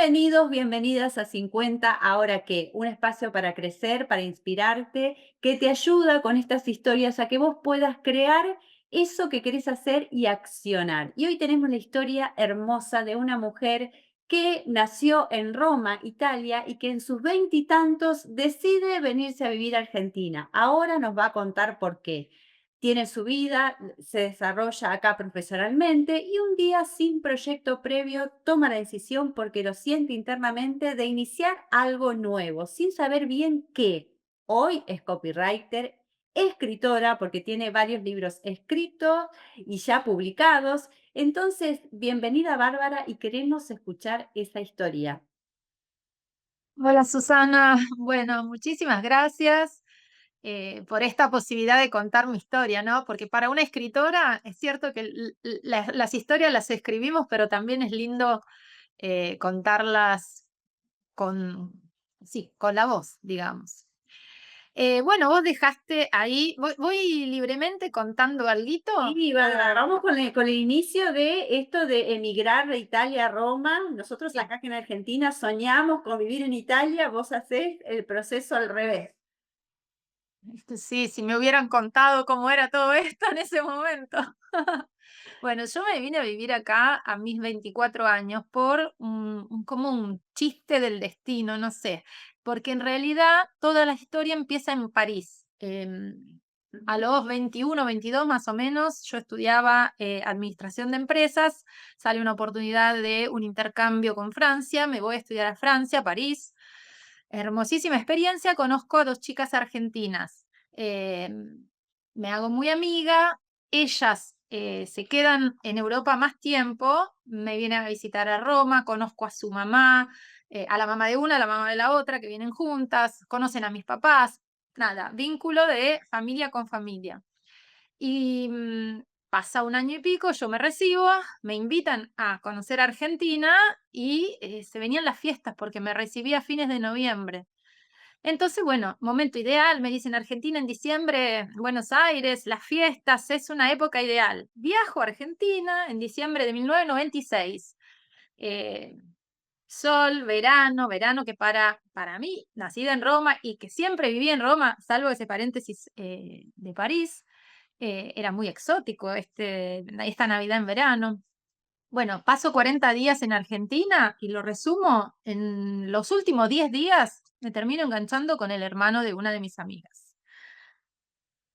Bienvenidos, bienvenidas a 50 Ahora qué, un espacio para crecer, para inspirarte, que te ayuda con estas historias a que vos puedas crear eso que querés hacer y accionar. Y hoy tenemos la historia hermosa de una mujer que nació en Roma, Italia, y que en sus veintitantos decide venirse a vivir a Argentina. Ahora nos va a contar por qué. Tiene su vida, se desarrolla acá profesionalmente y un día sin proyecto previo toma la decisión porque lo siente internamente de iniciar algo nuevo, sin saber bien qué. Hoy es copywriter, escritora porque tiene varios libros escritos y ya publicados. Entonces, bienvenida Bárbara y queremos escuchar esa historia. Hola Susana, bueno, muchísimas gracias por esta posibilidad de contar mi historia, ¿no? Porque para una escritora es cierto que las historias las escribimos, pero también es lindo contarlas con, sí, con la voz, digamos. Bueno, vos dejaste ahí, voy libremente contando alguito. Sí, vamos con el inicio de esto de emigrar de Italia a Roma. Nosotros Sí. acá en Argentina soñamos con vivir en Italia, vos hacés el proceso al revés. Sí, si me hubieran contado cómo era todo esto en ese momento. Bueno, yo me vine a vivir acá a mis 24 años por como un chiste del destino, no sé, porque en realidad toda la historia empieza en París. A los 21, 22 más o menos, yo estudiaba administración de empresas, sale una oportunidad de un intercambio con Francia, me voy a estudiar a Francia, París. Hermosísima experiencia, conozco a dos chicas argentinas. Me hago muy amiga, ellas se quedan en Europa más tiempo, me vienen a visitar a Roma, conozco a su mamá, a la mamá de una, a la mamá de la otra, que vienen juntas, conocen a mis papás, nada, vínculo de familia con familia. Y pasa un año y pico, yo me recibo, me invitan a conocer Argentina y se venían las fiestas porque me recibí a fines de noviembre. Entonces, bueno, momento ideal, me dicen Argentina en diciembre, Buenos Aires, las fiestas, es una época ideal. Viajo a Argentina en diciembre de 1996. Eh, Sol, verano, verano que para mí, nacida en Roma y que siempre viví en Roma, salvo ese paréntesis de París, era muy exótico esta Navidad en verano. Bueno, paso 40 días en Argentina y lo resumo, en los últimos 10 días me termino enganchando con el hermano de una de mis amigas.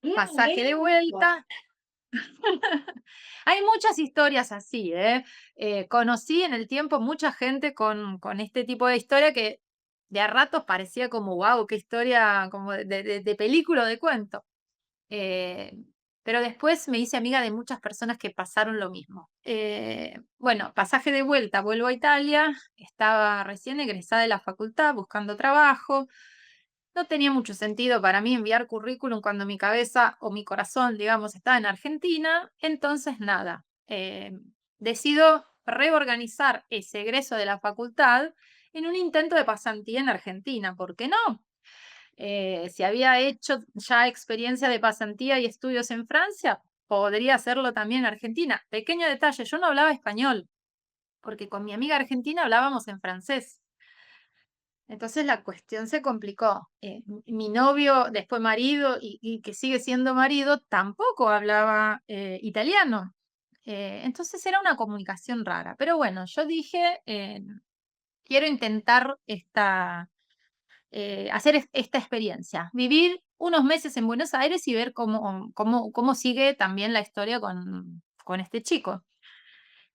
¡Qué Pasaje de lengua! vuelta. Hay muchas historias así, ¿eh? Conocí en el tiempo mucha gente con este tipo de historia que de a ratos parecía como, wow, qué historia como de película o de cuento. Eh, pero después me hice amiga de muchas personas que pasaron lo mismo. Bueno, pasaje de vuelta, vuelvo a Italia, estaba recién egresada de la facultad buscando trabajo. No tenía mucho sentido para mí enviar currículum cuando mi cabeza o mi corazón, digamos, estaba en Argentina. Entonces, nada, decido reorganizar ese egreso de la facultad en un intento de pasantía en Argentina. ¿Por qué no? Si había hecho ya experiencia de pasantía y estudios en Francia, podría hacerlo también en Argentina. Pequeño detalle, yo no hablaba español, porque con mi amiga argentina hablábamos en francés. Entonces la cuestión se complicó. Mi novio, después marido y que sigue siendo marido, tampoco hablaba italiano. Entonces era una comunicación rara. Pero bueno, yo dije, quiero intentar hacer esta experiencia, vivir unos meses en Buenos Aires y ver cómo sigue también la historia con este chico.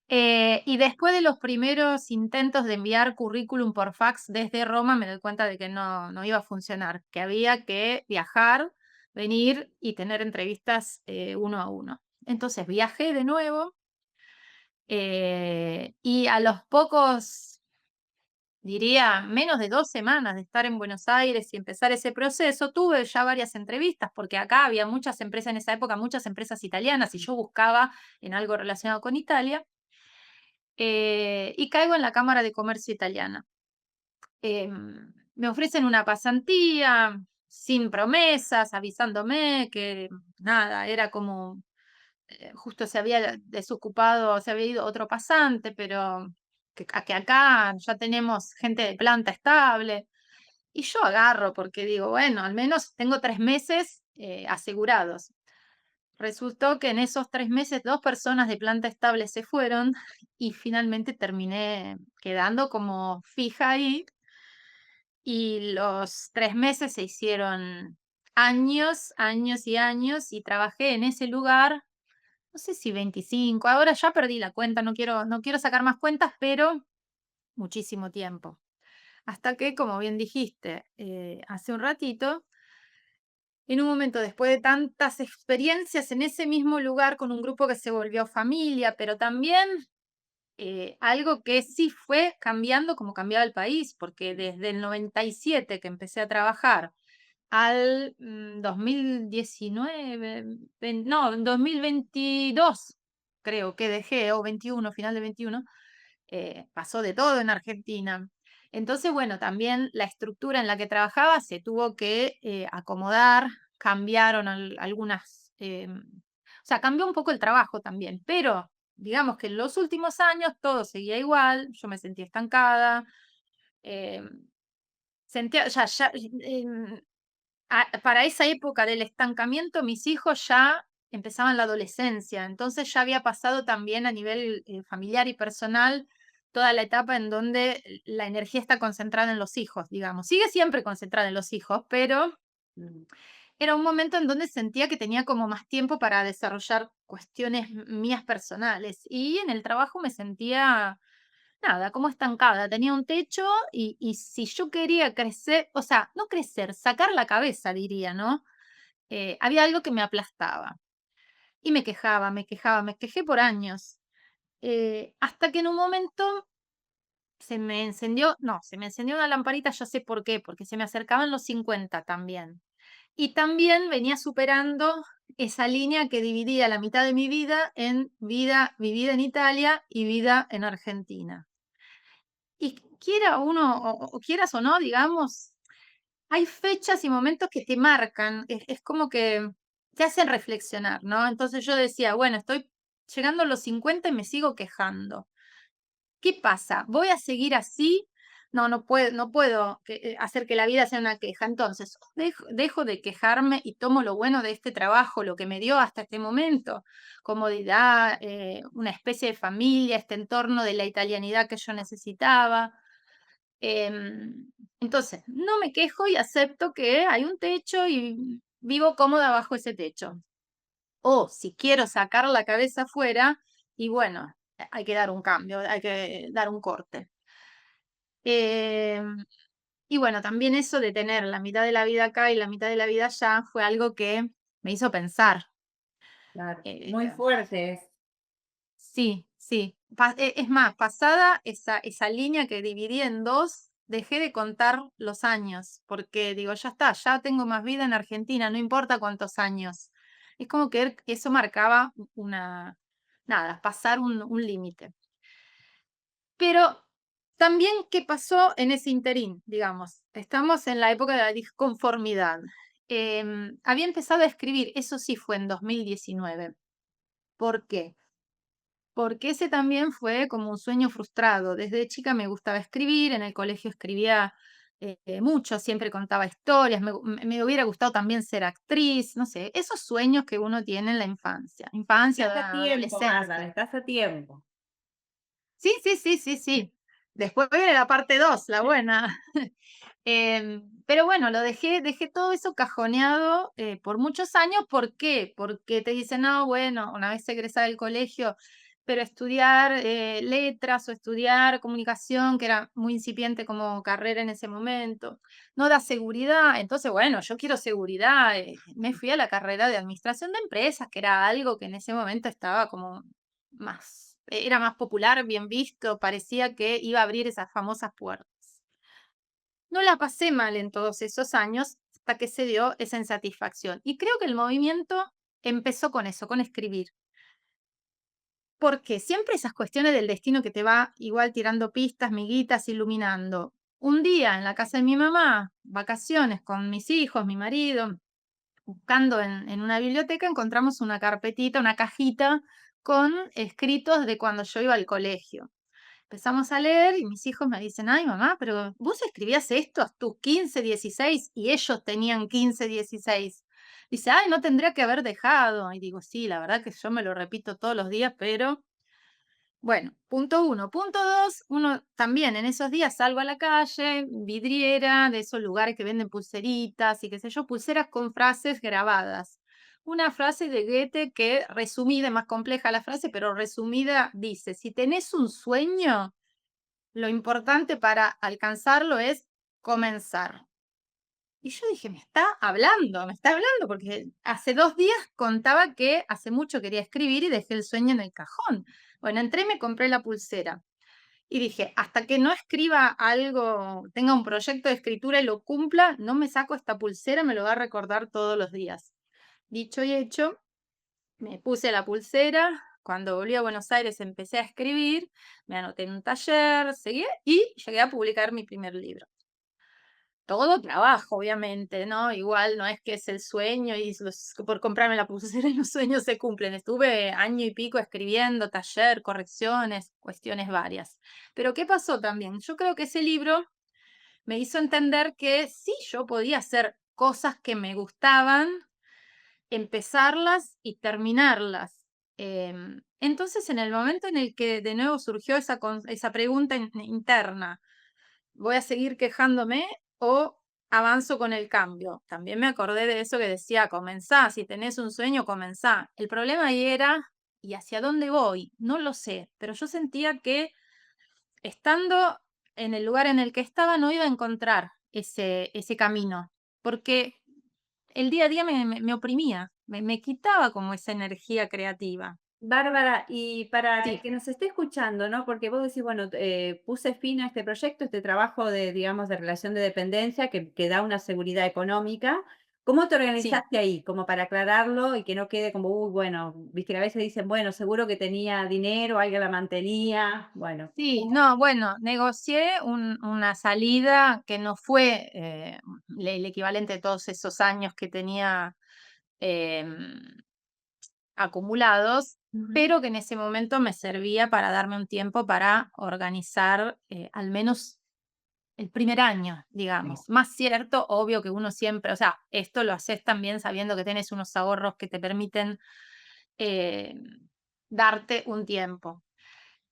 Y después de los primeros intentos de enviar currículum por fax desde Roma, me doy cuenta de que no iba a funcionar, que había que viajar, venir y tener entrevistas uno a uno. Entonces viajé de nuevo y a los pocos, diría, menos de 2 semanas de estar en Buenos Aires y empezar ese proceso, tuve ya varias entrevistas, porque acá había muchas empresas en esa época, muchas empresas italianas, y yo buscaba en algo relacionado con Italia, y caigo en la Cámara de Comercio italiana. Me ofrecen una pasantía sin promesas, avisándome que nada, era como, justo se había desocupado, se había ido otro pasante, pero que acá ya tenemos gente de planta estable. Y yo agarro porque digo, bueno, al menos tengo 3 meses asegurados. Resultó que en esos 3 meses 2 personas de planta estable se fueron y finalmente terminé quedando como fija ahí y los 3 meses se hicieron años, años y años y trabajé en ese lugar, no sé si 25, ahora ya perdí la cuenta, no quiero sacar más cuentas, pero muchísimo tiempo. Hasta que, como bien dijiste, hace un ratito, en un momento después de tantas experiencias en ese mismo lugar con un grupo que se volvió familia, pero también algo que sí fue cambiando como cambiaba el país, porque desde el 97 que empecé a trabajar al 2019, no, en 2022 creo que dejé, o 21, final de 21, pasó de todo en Argentina. Entonces, bueno, también la estructura en la que trabajaba se tuvo que acomodar, cambiaron algunas, o sea, cambió un poco el trabajo también, pero digamos que en los últimos años todo seguía igual, yo me sentía estancada, em, sentía, ya, para esa época del estancamiento, mis hijos ya empezaban la adolescencia, entonces ya había pasado también a nivel familiar y personal toda la etapa en donde la energía está concentrada en los hijos, digamos. Sigue siempre concentrada en los hijos, pero Mm, era un momento en donde sentía que tenía como más tiempo para desarrollar cuestiones mías personales. Y en el trabajo me sentía, nada, como estancada. Tenía un techo y si yo quería crecer, o sea, no crecer, sacar la cabeza, diría, ¿no? Había algo que me aplastaba. Y me quejaba, me quejaba, me quejé por años. Hasta que en un momento se me encendió una lamparita, ya sé por qué, porque se me acercaban los 50 también. Y también venía superando esa línea que dividía la mitad de mi vida en vida vivida en Italia y vida en Argentina. Y quiera uno, o quieras o no, digamos, hay fechas y momentos que te marcan, es como que te hacen reflexionar, ¿no? Entonces yo decía, bueno, estoy llegando a los 50 y me sigo quejando. ¿Qué pasa? ¿Voy a seguir así? No, no puedo hacer que la vida sea una queja. Entonces, dejo de quejarme y tomo lo bueno de este trabajo, lo que me dio hasta este momento, comodidad, una especie de familia, este entorno de la italianidad que yo necesitaba. Entonces, no me quejo y acepto que hay un techo y vivo cómoda bajo ese techo. O si quiero sacar la cabeza afuera, y bueno, hay que dar un cambio, hay que dar un corte. Em, y bueno, también eso de tener la mitad de la vida acá y la mitad de la vida allá fue algo que me hizo pensar. claro, muy Eh, fuerte es. sí, sí. Es más, pasada esa línea que dividí en dos, dejé de contar los años, porque digo, ya está, ya tengo más vida en Argentina, no importa cuántos años. Es como que eso marcaba nada, pasar un límite. Pero también, ¿qué pasó en ese interín? Digamos, estamos en la época de la disconformidad. Había empezado a escribir, eso sí fue en 2019. ¿Por qué? Porque ese también fue como un sueño frustrado. Desde chica me gustaba escribir, en el colegio escribía mucho, siempre contaba historias, me hubiera gustado también ser actriz, no sé, esos sueños que uno tiene en la infancia, Estás a tiempo, Marta, adolescencia. estás a tiempo. Sí, sí, sí, sí, sí. Después viene la parte 2, la buena. Pero bueno, dejé todo eso cajoneado por muchos años. ¿Por qué? Porque te dicen, no, bueno, una vez egresada del colegio, pero estudiar letras o estudiar comunicación, que era muy incipiente como carrera en ese momento, no da seguridad. Entonces, bueno, yo quiero seguridad. Me fui a la carrera de administración de empresas, que era algo que en ese momento estaba como era más popular, bien visto, parecía que iba a abrir esas famosas puertas. No la pasé mal en todos esos años hasta que se dio esa insatisfacción. Y creo que el movimiento empezó con eso, con escribir. Porque siempre esas cuestiones del destino que te va igual tirando pistas, miguitas, iluminando. Un día en la casa de mi mamá, vacaciones con mis hijos, mi marido, buscando en una biblioteca, encontramos una carpetita, una cajita con escritos de cuando yo iba al colegio. Empezamos a leer y mis hijos me dicen, ay mamá, pero vos escribías esto a tus 15, 16 y ellos tenían 15, 16. Dice, ay, no tendría que haber dejado. Y digo, sí, la verdad que yo me lo repito todos los días, pero bueno, punto uno. Punto dos, uno también en esos días salgo a la calle, vidriera, de esos lugares que venden pulseritas y qué sé yo, pulseras con frases grabadas. Una frase de Goethe que resumida, es más compleja la frase, pero resumida dice, si tenés un sueño, lo importante para alcanzarlo es comenzar. Y yo dije, me está hablando, porque hace 2 días contaba que hace mucho quería escribir y dejé el sueño en el cajón. Bueno, entré y me compré la pulsera. Y dije, hasta que no escriba algo, tenga un proyecto de escritura y lo cumpla, no me saco esta pulsera, me lo va a recordar todos los días. Dicho y hecho, me puse la pulsera. Cuando volví a Buenos Aires empecé a escribir, me anoté en un taller, seguí y llegué a publicar mi primer libro. Todo trabajo, obviamente, ¿no? Igual no es que es el sueño y por comprarme la pulsera y los sueños se cumplen. Estuve año y pico escribiendo, taller, correcciones, cuestiones varias. Pero ¿qué pasó también? Yo creo que ese libro me hizo entender que sí, yo podía hacer cosas que me gustaban, empezarlas y terminarlas. Entonces, en el momento en el que de nuevo surgió esa pregunta interna, ¿voy a seguir quejándome o avanzo con el cambio? También me acordé de eso que decía, comenzá, si tenés un sueño, comenzá. El problema ahí era, ¿y hacia dónde voy? No lo sé, pero yo sentía que estando en el lugar en el que estaba no iba a encontrar ese camino, porque el día a día me oprimía, me quitaba como esa energía creativa. Bárbara, y para el Sí, que nos esté escuchando, ¿no? Porque vos decís, bueno, puse fin a este proyecto, este trabajo de, digamos, de relación de dependencia que da una seguridad económica. ¿Cómo te sí. organizaste ahí? Como para aclararlo y que no quede como, uy, bueno, viste que a veces dicen, bueno, seguro que tenía dinero, alguien la mantenía. Bueno, Sí, no, bueno, negocié una salida que no fue el equivalente de todos esos años que tenía em, acumulados, ujú, pero que en ese momento me servía para darme un tiempo para organizar al menos el primer año, digamos. Más cierto, obvio que uno siempre, o sea, esto lo haces también sabiendo que tienes unos ahorros que te permiten em, darte un tiempo.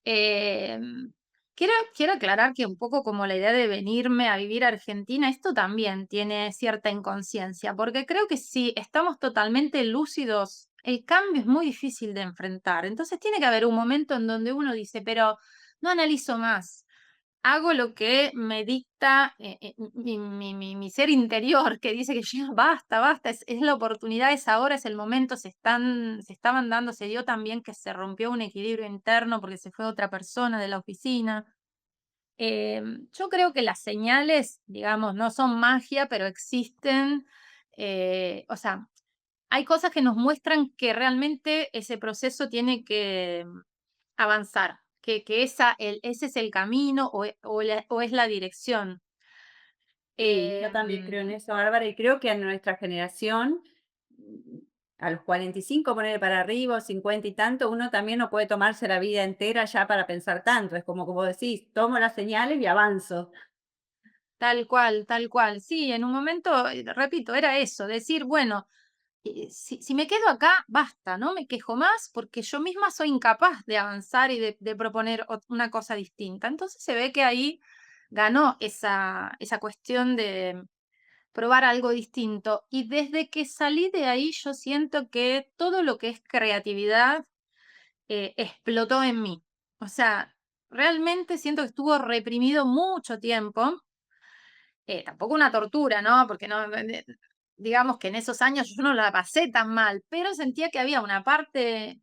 Em, quiero aclarar que un poco como la idea de venirme a vivir a Argentina, esto también tiene cierta inconsciencia, porque creo que si estamos totalmente lúcidos, el cambio es muy difícil de enfrentar. Entonces tiene que haber un momento en donde uno dice, pero no analizo más. Hago lo que me dicta mi ser interior, que dice que ya basta, basta, es la oportunidad, es ahora, es el momento, se estaban dando, se dio también que se rompió un equilibrio interno porque se fue otra persona de la oficina. Yo creo que las señales, digamos, no son magia, pero existen. O sea, hay cosas que nos muestran que realmente ese proceso tiene que avanzar, que ese es el camino o es la dirección. sí, yo también creo en Em, eso, Bárbara, y creo que a nuestra generación, a los 45 poner para arriba, o 50 y tanto, uno también no puede tomarse la vida entera ya para pensar tanto. Es como decís, tomo las señales y avanzo. Tal cual, tal cual. Sí, en un momento, repito, era eso, decir, bueno, si me quedo acá, basta, no me quejo más porque yo misma soy incapaz de avanzar y de proponer una cosa distinta. Entonces se ve que ahí ganó esa cuestión de probar algo distinto. Y desde que salí de ahí, yo siento que todo lo que es creatividad explotó en mí. O sea, realmente siento que estuvo reprimido mucho tiempo. Tampoco una tortura, ¿no? Porque no, digamos que en esos años yo no la pasé tan mal, pero sentía que había una parte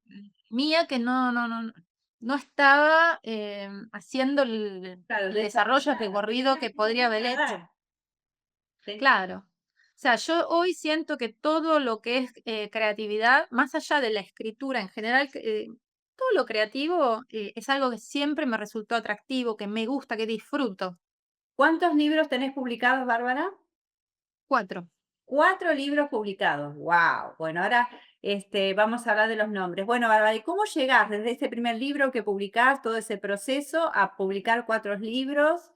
mía que no estaba haciendo Claro, el desarrollo, el desarrollada, recorrido tenías que mucho podría haber para hecho. dar. Ten- Claro. O sea, yo hoy siento que todo lo que es creatividad, más allá de la escritura en general, todo lo creativo es algo que siempre me resultó atractivo, que me gusta, que disfruto. ¿Cuántos libros tenés publicados, Bárbara? 4. 4 libros publicados. Wow. Bueno, ahora vamos a hablar de los nombres. Bueno, Bárbara, ¿y cómo llegás desde ese primer libro que publicás, todo ese proceso, a publicar 4 libros?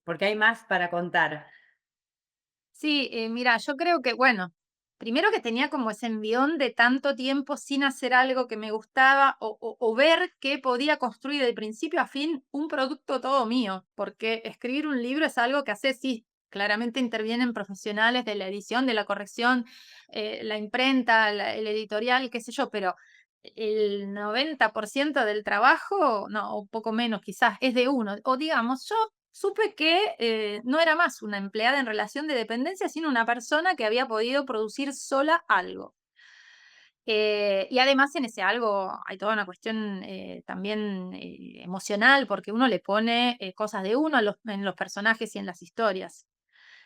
Porque hay más para contar. Sí, mira, yo creo que, bueno, primero que tenía como ese envión de tanto tiempo sin hacer algo que me gustaba o ver que podía construir de principio a fin un producto todo mío, porque escribir un libro es algo que hace, sí, claramente intervienen profesionales de la edición, de la corrección, la imprenta, el editorial, qué sé yo, pero el 90% del trabajo, no, o poco menos quizás, es de uno. O digamos, yo supe que no era más una empleada en relación de dependencia, sino una persona que había podido producir sola algo. Y además en ese algo hay toda una cuestión también emocional, porque uno le pone cosas de uno en los personajes y en las historias.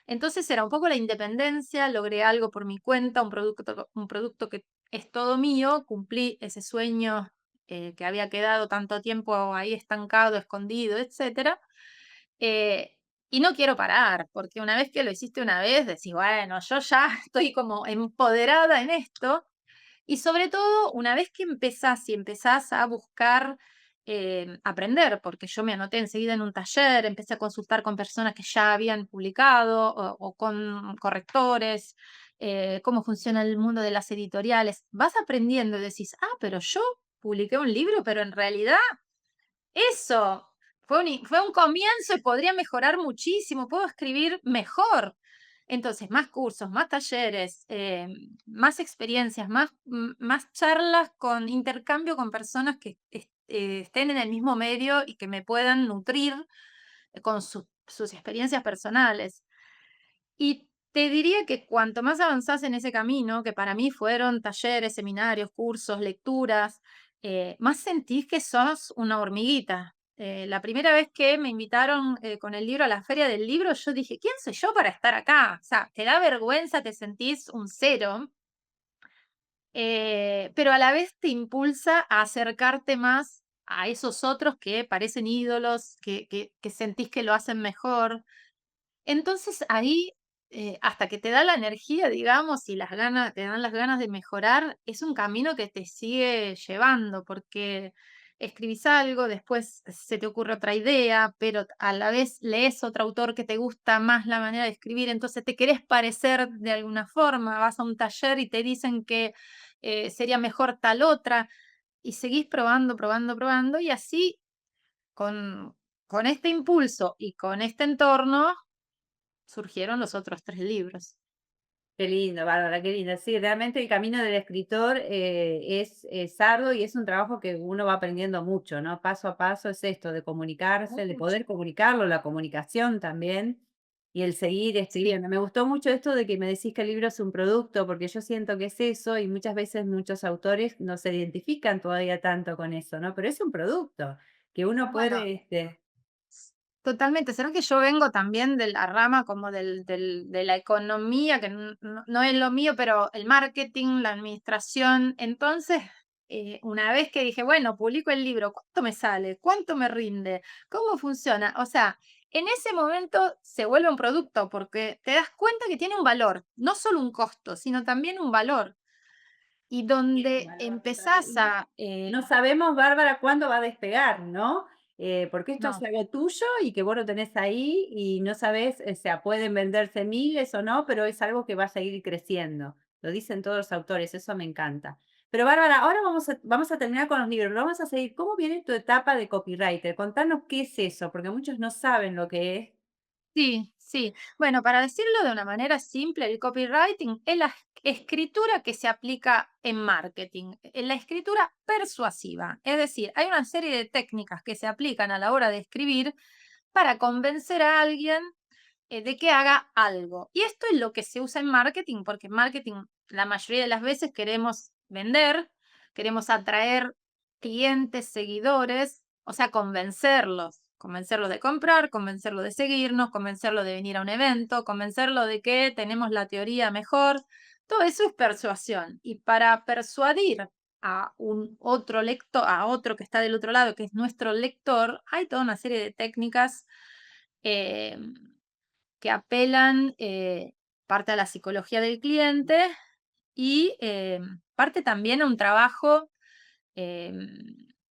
Entonces era un poco la independencia, logré algo por mi cuenta, un producto que es todo mío, cumplí ese sueño que había quedado tanto tiempo ahí estancado, escondido, etcétera. Eh, y no quiero parar, porque una vez que lo hiciste una vez, decís, bueno, yo ya estoy como empoderada en esto. Y sobre todo, una vez que empezás y empezás a buscar aprender, porque yo me anoté enseguida en un taller, empecé a consultar con personas que ya habían publicado o con correctores, cómo funciona el mundo de las editoriales, vas aprendiendo y decís, ah, pero yo publiqué un libro, pero en realidad eso fue un comienzo y podría mejorar muchísimo, puedo escribir mejor. Entonces, más cursos, más talleres, más experiencias, más charlas con intercambio con personas que estén en el mismo medio y que me puedan nutrir con sus experiencias personales. Y te diría que cuanto más avanzás en ese camino, que para mí fueron talleres, seminarios, cursos, lecturas, más sentís que sos una hormiguita. La primera vez que me invitaron con el libro a la feria del libro, yo dije, ¿quién soy yo para estar acá? O sea, te da vergüenza, te sentís un cero, pero a la vez te impulsa a acercarte más a esos otros que parecen ídolos, que sentís que lo hacen mejor. Entonces ahí, hasta que te da la energía, digamos, y las ganas, te dan las ganas de mejorar, es un camino que te sigue llevando, porque escribís algo, después se te ocurre otra idea, pero a la vez lees otro autor que te gusta más la manera de escribir, entonces te querés parecer de alguna forma, vas a un taller y te dicen que sería mejor tal otra, y seguís probando, probando, probando, y así con, con este impulso y con este entorno surgieron los otros 3 libros. Qué lindo, Bárbara, qué lindo. Sí, realmente el camino del escritor es arduo y es un trabajo que uno va aprendiendo mucho, ¿no? Paso a paso es esto, de comunicarse, de Mucho. poder comunicarlo, la comunicación también y el seguir Sí, escribiendo. Me gustó mucho esto de que me decís que el libro es un producto, porque yo siento que es eso y muchas veces muchos autores no se identifican todavía tanto con eso, ¿no? Pero es un producto que uno bueno, puede, totalmente. ¿Será que yo vengo también de la rama como de la economía, que no es lo mío, pero el marketing, la administración? Entonces, una vez que dije, bueno, publico el libro, ¿cuánto me sale? ¿Cuánto me rinde? ¿Cómo funciona? O sea, en ese momento se vuelve un producto porque te das cuenta que tiene un valor, no solo un costo, sino también un valor. Y tiene un donde valor total. empezás a... No sabemos, Bárbara, cuándo va a despegar, ¿no? Porque esto es no, algo tuyo y que vos lo tenés ahí y no sabés, o sea, pueden venderse miles o no, pero es algo que va a seguir creciendo. Lo dicen todos los autores, eso me encanta. Pero Bárbara, ahora vamos a terminar con los libros. Vamos a seguir. ¿Cómo viene tu etapa de copywriter? Contanos qué es eso, porque muchos no saben lo que es. sí, sí. Bueno, para decirlo de una manera simple, el copywriting es la escritura que se aplica en marketing, la escritura persuasiva. Es decir, hay una serie de técnicas que se aplican a la hora de escribir para convencer a alguien de que haga algo. Y esto es lo que se usa en marketing, porque en marketing la mayoría de las veces queremos vender, queremos atraer clientes, seguidores, o sea, convencerlos de comprar, convencerlos de seguirnos, convencerlos de venir a un evento, convencerlos de que tenemos la teoría mejor. Todo eso es persuasión. Y para persuadir a un otro lector, a otro que está del otro lado, que es nuestro lector, hay toda una serie de técnicas eh, que apelan parte a la psicología del cliente y parte también a un trabajo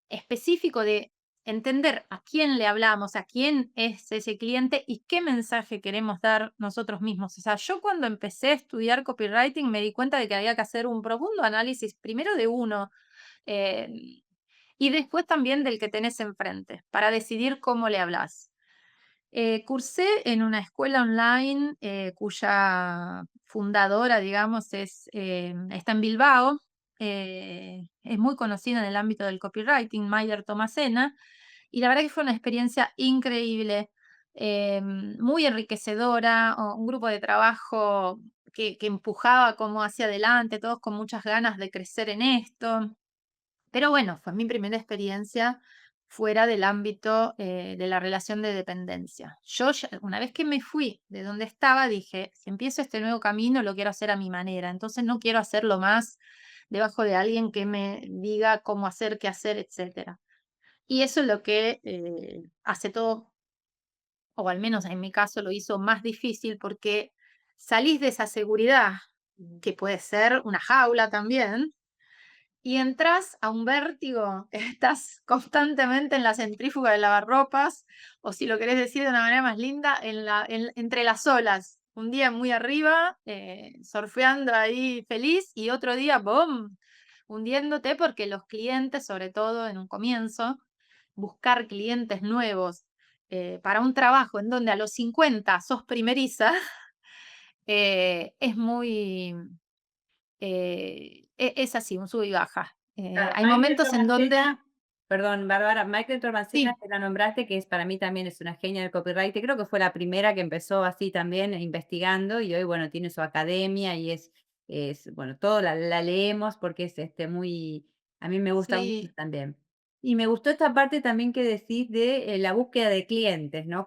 específico de entender a quién le hablamos, a quién es ese cliente y qué mensaje queremos dar nosotros mismos. O sea, yo cuando empecé a estudiar copywriting me di cuenta de que había que hacer un profundo análisis primero de uno, eh, y después también del que tenés enfrente, para decidir cómo le hablas. Cursé en una escuela online cuya fundadora, digamos, está en Bilbao. Es muy conocida en el ámbito del copywriting, Maider Tomasena, y la verdad que fue una experiencia increíble, muy enriquecedora, un grupo de trabajo que empujaba como hacia adelante, todos con muchas ganas de crecer en esto. Pero bueno, fue mi primera experiencia fuera del ámbito de la relación de dependencia. Una vez que me fui de donde estaba, dije, si empiezo este nuevo camino, lo quiero hacer a mi manera. Entonces no quiero hacerlo más debajo de alguien que me diga cómo hacer, qué hacer, etcétera. Y eso es lo que hace todo, o al menos en mi caso lo hizo más difícil porque salís de esa seguridad, que puede ser una jaula también, y entras a un vértigo, estás constantemente en la centrífuga de lavarropas, o si lo querés decir de una manera más linda, entre las olas. Un día muy arriba, surfeando ahí feliz, y otro día, ¡boom!, hundiéndote porque los clientes, sobre todo en un comienzo, buscar clientes nuevos para un trabajo en donde a los 50 sos primeriza, es muy, es así, un sub y baja. Claro, Hay Michael momentos en donde Tomasena, perdón, Bárbara, Michael Tomasena, sí, que la nombraste, que es para mí también es una genia del copyright, creo que fue la primera que empezó así también investigando y hoy, bueno, tiene su academia y bueno, todo la leemos porque es muy, a mí me gusta mucho sí, también. Y me gustó esta parte también que decís de la búsqueda de clientes, ¿no?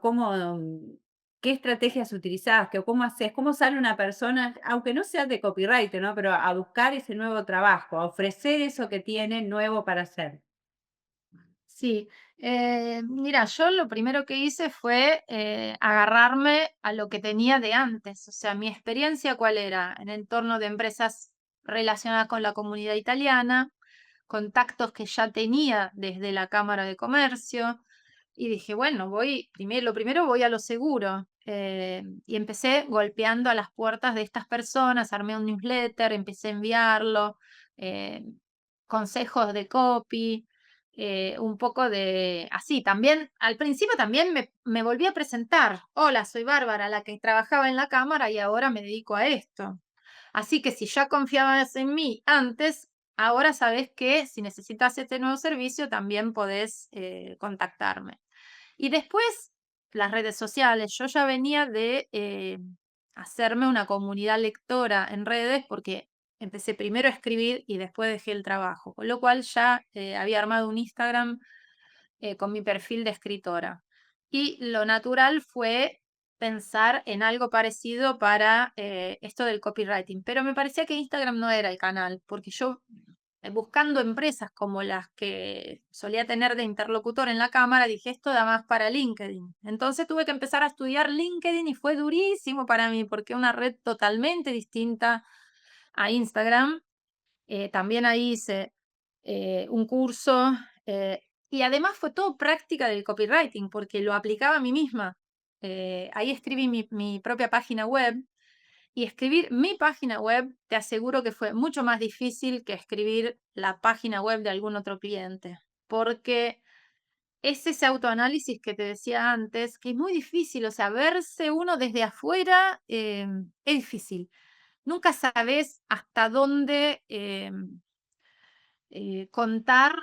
¿Qué estrategias utilizás? ¿Cómo haces? ¿Cómo sale una persona, aunque no sea de copyright, ¿no? Pero a buscar ese nuevo trabajo, a ofrecer eso que tiene nuevo para hacer. sí. Mira, yo lo primero que hice fue agarrarme a lo que tenía de antes. O sea, mi experiencia, ¿cuál era? En entorno de empresas relacionadas con la comunidad italiana, contactos que ya tenía desde la Cámara de Comercio. Y dije, bueno, lo primero voy a lo seguro. Y empecé golpeando a las puertas de estas personas, armé un newsletter, empecé a enviarlo, eh, consejos de copy, un poco de así. También, al principio también me volví a presentar. Hola, soy Bárbara, la que trabajaba en la cámara y ahora me dedico a esto. Así que si ya confiabas en mí antes, ahora sabes que si necesitas este nuevo servicio, también podés contactarme. Y después, las redes sociales. Yo ya venía de hacerme una comunidad lectora en redes porque empecé primero a escribir y después dejé el trabajo, con lo cual ya había armado un Instagram con mi perfil de escritora. Y lo natural fue pensar en algo parecido para esto del copywriting, pero me parecía que Instagram no era el canal, porque yo buscando empresas como las que solía tener de interlocutor en la cámara, dije, esto da más para LinkedIn. Entonces tuve que empezar a estudiar LinkedIn y fue durísimo para mí, porque es una red totalmente distinta a Instagram. También ahí hice un curso y además fue todo práctica del copywriting porque lo aplicaba a mí misma. Ahí escribí mi propia página web y escribir mi página web te aseguro que fue mucho más difícil que escribir la página web de algún otro cliente porque es ese autoanálisis que te decía antes que es muy difícil, o sea, verse uno desde afuera es difícil. Nunca sabes hasta dónde contar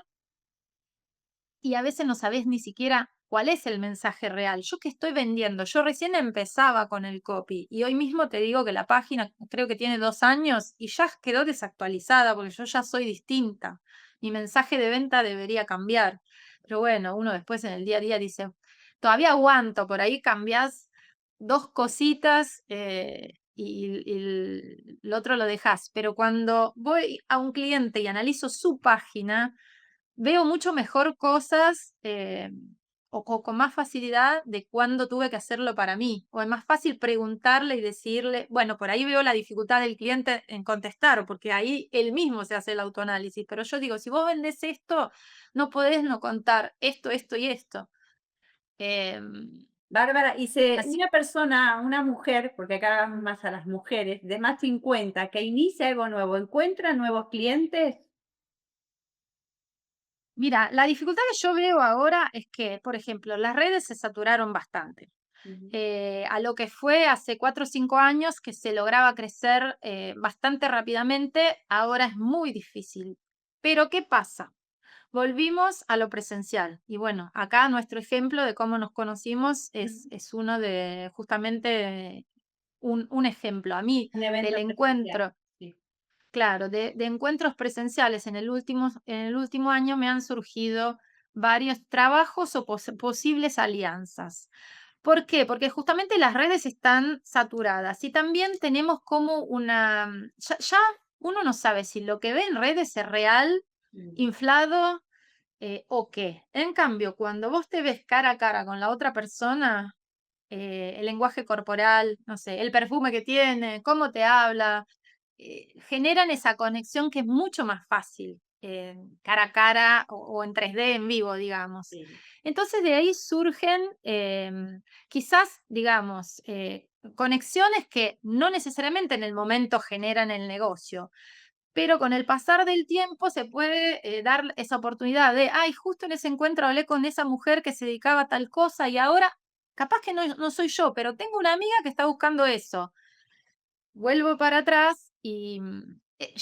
y a veces no sabes ni siquiera cuál es el mensaje real. Yo qué estoy vendiendo, yo recién empezaba con el copy y hoy mismo te digo que la página creo que tiene 2 años y ya quedó desactualizada porque yo ya soy distinta. Mi mensaje de venta debería cambiar. Pero bueno, uno después en el día a día dice, todavía aguanto, por ahí cambias dos cositas y el otro lo dejas. Pero cuando voy a un cliente y analizo su página, veo mucho mejor cosas o con más facilidad de cuándo tuve que hacerlo para mí, o es más fácil preguntarle y decirle, bueno, por ahí veo la dificultad del cliente en contestar, porque ahí él mismo se hace el autoanálisis, pero yo digo, si vos vendés esto, no podés no contar esto, esto y esto. Em, Bárbara, y así una persona, una mujer, porque acá vamos más a las mujeres, de más 50 que inicia algo nuevo, ¿encuentra nuevos clientes? Mira, la dificultad que yo veo ahora es que, por ejemplo, las redes se saturaron bastante. Ujú. A lo que fue hace 4 o 5 años que se lograba crecer bastante rápidamente, ahora es muy difícil. Pero ¿qué pasa? Volvimos a lo presencial. Y bueno, acá nuestro ejemplo de cómo nos conocimos Ujú. es uno de justamente un ejemplo. A mí, Un del evento presencial, encuentro. sí. Claro, de encuentros presenciales en el último año me han surgido varios trabajos o posibles alianzas. ¿Por qué? Porque justamente las redes están saturadas y también tenemos como ya uno no sabe si lo que ve en redes es real, Mm. inflado o qué. En cambio, cuando vos te ves cara a cara con la otra persona, el lenguaje corporal, no sé, el perfume que tiene, cómo te habla, generan esa conexión que es mucho más fácil, cara a cara o en 3D en vivo, digamos. Sí. Entonces de ahí surgen quizás, digamos, conexiones que no necesariamente en el momento generan el negocio, pero con el pasar del tiempo se puede dar esa oportunidad de, ay, justo en ese encuentro hablé con esa mujer que se dedicaba a tal cosa y ahora capaz que no soy yo, pero tengo una amiga que está buscando eso. Vuelvo para atrás y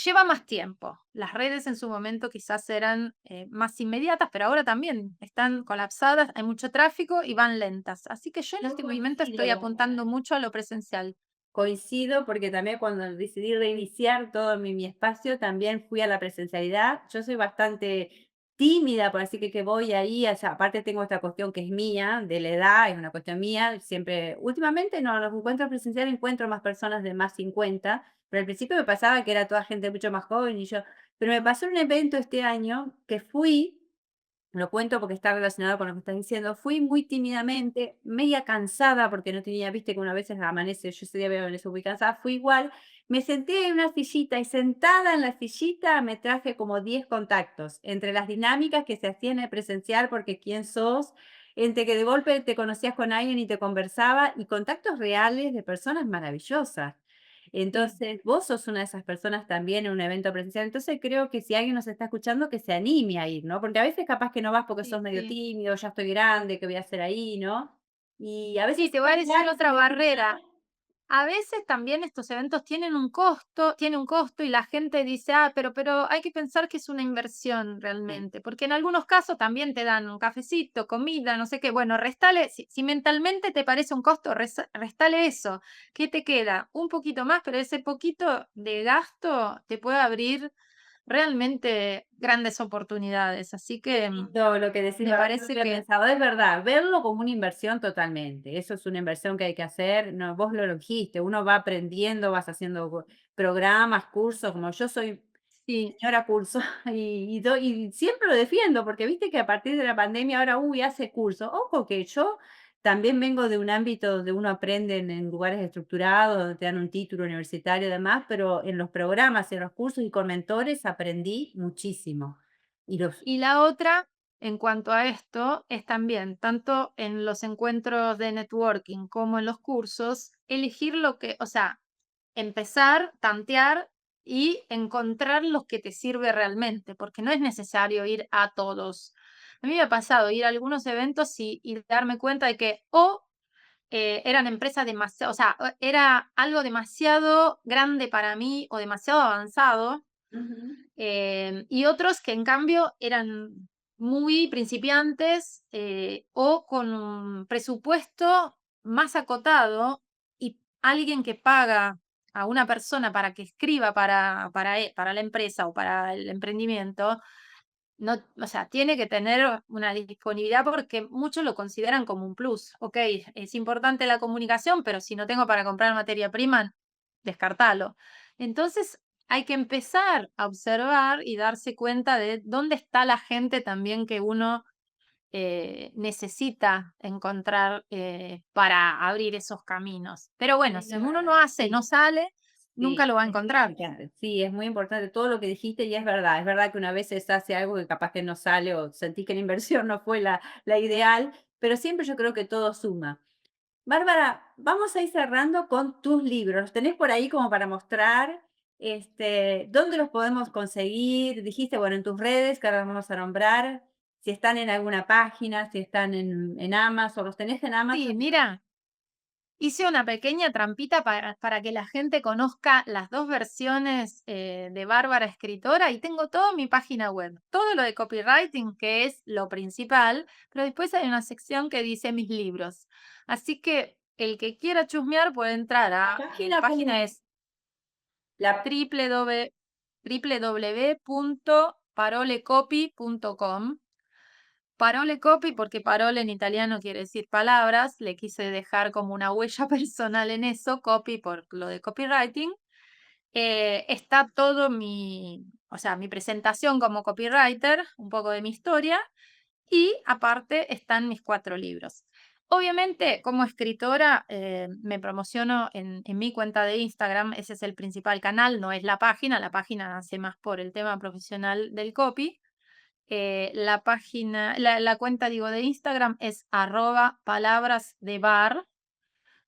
lleva más tiempo. Las redes en su momento quizás eran más inmediatas, pero ahora también están colapsadas, hay mucho tráfico y van lentas. Así que yo en Yo este momento estoy coincido. apuntando mucho a lo presencial. Coincido porque también cuando decidí reiniciar todo mi espacio, también fui a la presencialidad. Yo soy bastante tímida, por así que voy ahí, o sea, aparte tengo esta cuestión que es mía, de la edad, es una cuestión mía, siempre, últimamente no, en los encuentros presenciales encuentro más personas de más 50, pero al principio me pasaba que era toda gente mucho más joven y yo, pero me pasó un evento este año que fui. Lo cuento porque está relacionado con lo que estás diciendo. Fui muy tímidamente, media cansada, porque no tenía, viste que una vez amanece, yo ese día veo amanecer muy cansada, fui igual. Me senté en una sillita y sentada en la sillita me traje como 10 contactos entre las dinámicas que se hacían en el presencial, porque quién sos, entre que de golpe te conocías con alguien y te conversaba, y contactos reales de personas maravillosas. Sí, Entonces, vos sos una de esas personas también en un evento presencial. Entonces, creo que si alguien nos está escuchando, que se anime a ir, ¿no? Porque a veces capaz que no vas porque sí, sos medio sí. tímido, ya estoy grande, ¿qué voy a hacer ahí, no? Y a veces Sí, te voy a decir hablar otra sin barrera. empezar. A veces también estos eventos tiene un costo y la gente dice, ah, pero hay que pensar que es una inversión Sí. realmente, porque en algunos casos también te dan un cafecito, comida, no sé qué. Bueno, restale, si mentalmente te parece un costo, restale eso. ¿Qué te queda? Un poquito más, pero ese poquito de gasto te puede abrir realmente grandes oportunidades. Así que Lindo lo que decís, la me verdad que no lo parece había que pensado. Es verdad, verlo como una inversión totalmente. Eso es una inversión que hay que hacer. No, vos lo dijiste, uno va aprendiendo, vas haciendo programas, cursos, como yo soy sí. señora curso y siempre lo defiendo, porque viste que a partir de la pandemia ahora, uy, hace curso. Ojo que yo también vengo de un ámbito donde uno aprende en lugares estructurados, donde te dan un título universitario y demás, pero en los programas, en los cursos y con mentores aprendí muchísimo. Y los Y la otra, en cuanto a esto, es también, tanto en los encuentros de networking como en los cursos, elegir lo que, o sea, empezar, tantear y encontrar lo que te sirve realmente, porque no es necesario ir a todos. A mí me ha pasado ir a algunos eventos y darme cuenta de que o eran empresas demasiado, o sea, era algo demasiado grande para mí o demasiado avanzado, Ujú. y otros que en cambio eran muy principiantes o con un presupuesto más acotado y alguien que paga a una persona para que escriba para la empresa o para el emprendimiento, no, o sea, tiene que tener una disponibilidad porque muchos lo consideran como un plus. Ok, es importante la comunicación, pero si no tengo para comprar materia prima, descartalo. Entonces, hay que empezar a observar y darse cuenta de dónde está la gente también que uno necesita encontrar para abrir esos caminos. Pero bueno, Es si la uno no verdad, hace, no sí. sale, nunca Sí, lo va a es muy encontrar. importante. Sí, es muy importante todo lo que dijiste y es verdad. Es verdad que una vez se hace algo que capaz que no sale o sentís que la inversión no fue la ideal, pero siempre yo creo que todo suma. Bárbara, vamos a ir cerrando con tus libros. ¿Los tenés por ahí como para mostrar? ¿Dónde los podemos conseguir? Dijiste, bueno, en tus redes, que ahora vamos a nombrar. Si están en alguna página, si están en Amazon, ¿los tenés en Sí, Amazon? mira, hice una pequeña trampita para que la gente conozca las dos versiones de Bárbara Escritora y tengo todo en mi página web. Todo lo de copywriting, que es lo principal, pero después hay una sección que dice mis libros. Así que el que quiera chusmear puede entrar La a mi página, página es la, www.parolecopy.com. Parole copy, porque parole en italiano quiere decir palabras, le quise dejar como una huella personal en eso, copy por lo de copywriting. Está todo o sea, mi presentación como copywriter, un poco de mi historia, y aparte están mis 4 libros. Obviamente, como escritora, me promociono en mi cuenta de Instagram, ese es el principal canal, no es la página nace más por el tema profesional del copy. La página, la cuenta, digo, de Instagram es @palabras de bar,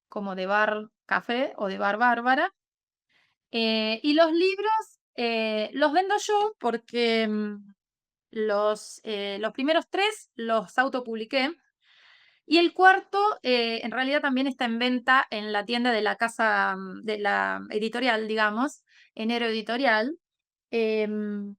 como de bar café o de bar Bárbara. Y los libros los vendo yo porque los primeros 3 los autopubliqué y el cuarto en realidad también está en venta en la tienda de la casa, de la editorial, digamos, Enero Editorial. em,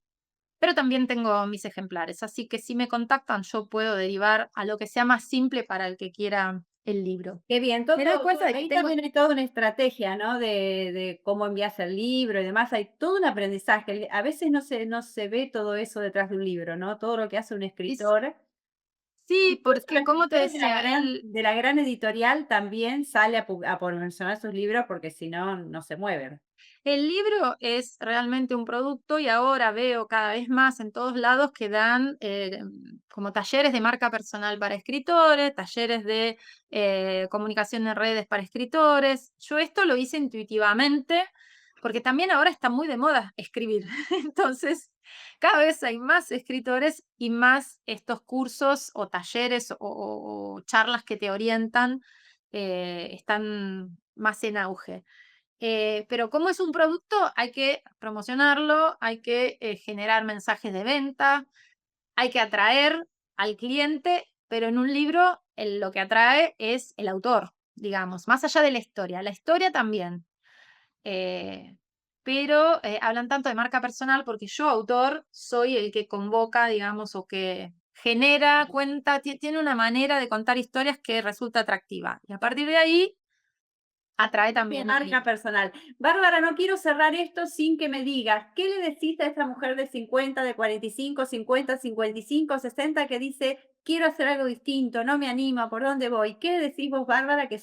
pero también tengo mis ejemplares, así que si me contactan, yo puedo derivar a lo que sea más simple para el que quiera el libro. qué bien, Me doy cuenta de que ahí tengo. también hay toda una estrategia, ¿no? De cómo envías el libro y demás, hay todo un aprendizaje. A veces no se ve todo eso detrás de un libro, ¿no? Todo lo que hace un es- escritor. Y Sí, por eso porque los como te escritores decía, de la gran editorial también sale a promocionar sus libros porque si no, no se mueven. el libro es realmente un producto y ahora veo cada vez más en todos lados que dan como talleres de marca personal para escritores, talleres de comunicación en redes para escritores. Yo esto lo hice intuitivamente porque también ahora está muy de moda escribir. Entonces, cada vez hay más escritores y más estos cursos o talleres o charlas que te orientan están más en auge. Pero como es un producto, hay que promocionarlo, hay que generar mensajes de venta, hay que atraer al cliente, pero en un libro lo que atrae es el autor, digamos, más allá de la historia también. Eh, pero hablan tanto de marca personal porque yo, autor, soy el que convoca, digamos, o que genera, cuenta, tiene una manera de contar historias que resulta atractiva. Y a partir de ahí, atrae Tu también al marca libro. personal. Bárbara, no quiero cerrar esto sin que me digas, ¿qué le decís a esa mujer de 50, de 45, 50, 55, 60 que dice, quiero hacer algo distinto, no me animo, ¿por dónde voy? ¿Qué le decís vos, Bárbara, que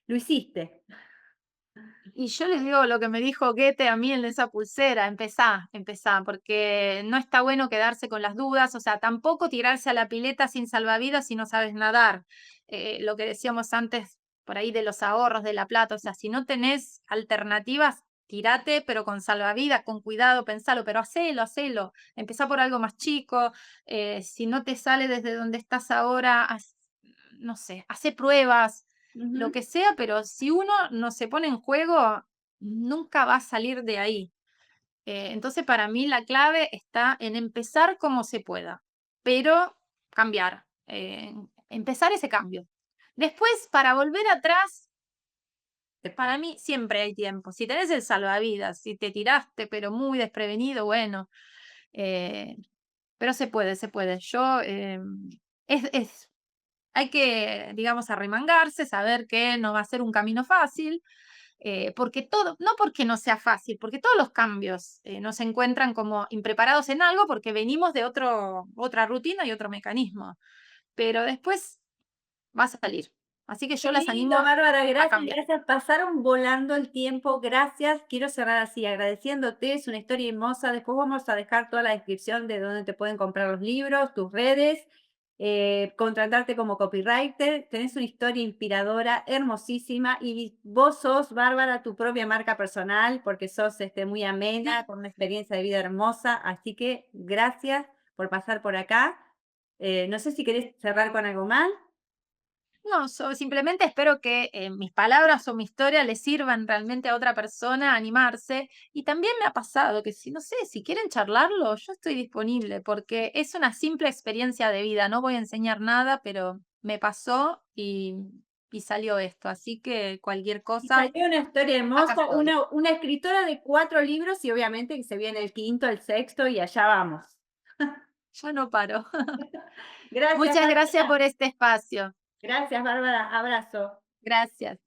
lo hiciste? Y yo les digo lo que me dijo Goethe a mí en esa pulsera, empezá, empezá, porque no está bueno quedarse con las dudas, o sea, tampoco tirarse a la pileta sin salvavidas si no sabes nadar. Lo que decíamos antes por ahí de los ahorros, de la plata, o sea, si no tenés alternativas, tirate, pero con salvavidas, con cuidado, pensalo, pero hacelo, hacelo. Empezá por algo más chico, si no te sale desde donde estás ahora, no sé, hace pruebas, lo Ujú. que sea, pero si uno no se pone en juego, nunca va a salir de ahí. Entonces, para mí la clave está en empezar como se pueda, pero cambiar, empezar ese cambio. Después, para volver atrás, Se para puede. mí siempre hay tiempo. Si tenés el salvavidas, si te tiraste, pero muy desprevenido, bueno, eh, pero se puede, se puede. Es hay que, digamos, arremangarse, saber que no va a ser un camino fácil, porque no porque no sea fácil, porque todos los cambios nos encuentran como impreparados en algo porque venimos de otra rutina y otro mecanismo, pero después va a salir. Así que Qué yo las lindo, animo Bárbara, a gracias, cambiar. gracias. Pasaron volando el tiempo, gracias. Quiero cerrar así, agradeciéndote, es una historia hermosa. Después vamos a dejar toda la descripción de dónde te pueden comprar los libros, tus redes. contratarte como copywriter. Tenés una historia inspiradora, hermosísima, y vos sos, Bárbara, tu propia marca personal, porque sos muy amena, con una experiencia de vida hermosa. Así que gracias por pasar por acá. No sé si querés cerrar con algo más. No, simplemente espero que mis palabras o mi historia le sirvan realmente a otra persona a animarse. Y también me ha pasado que si, no sé, si quieren charlarlo, yo estoy disponible porque es una simple experiencia de vida. No voy a enseñar nada, pero me pasó y salió esto. Así que cualquier Y cosa, salió una historia acá hermosa, estoy. una escritora de 4 libros y obviamente que se viene el quinto, el sexto y allá vamos. Ya no paro. Gracias, Muchas gracias Bárbara. por este espacio. Gracias, Bárbara. Abrazo. Gracias.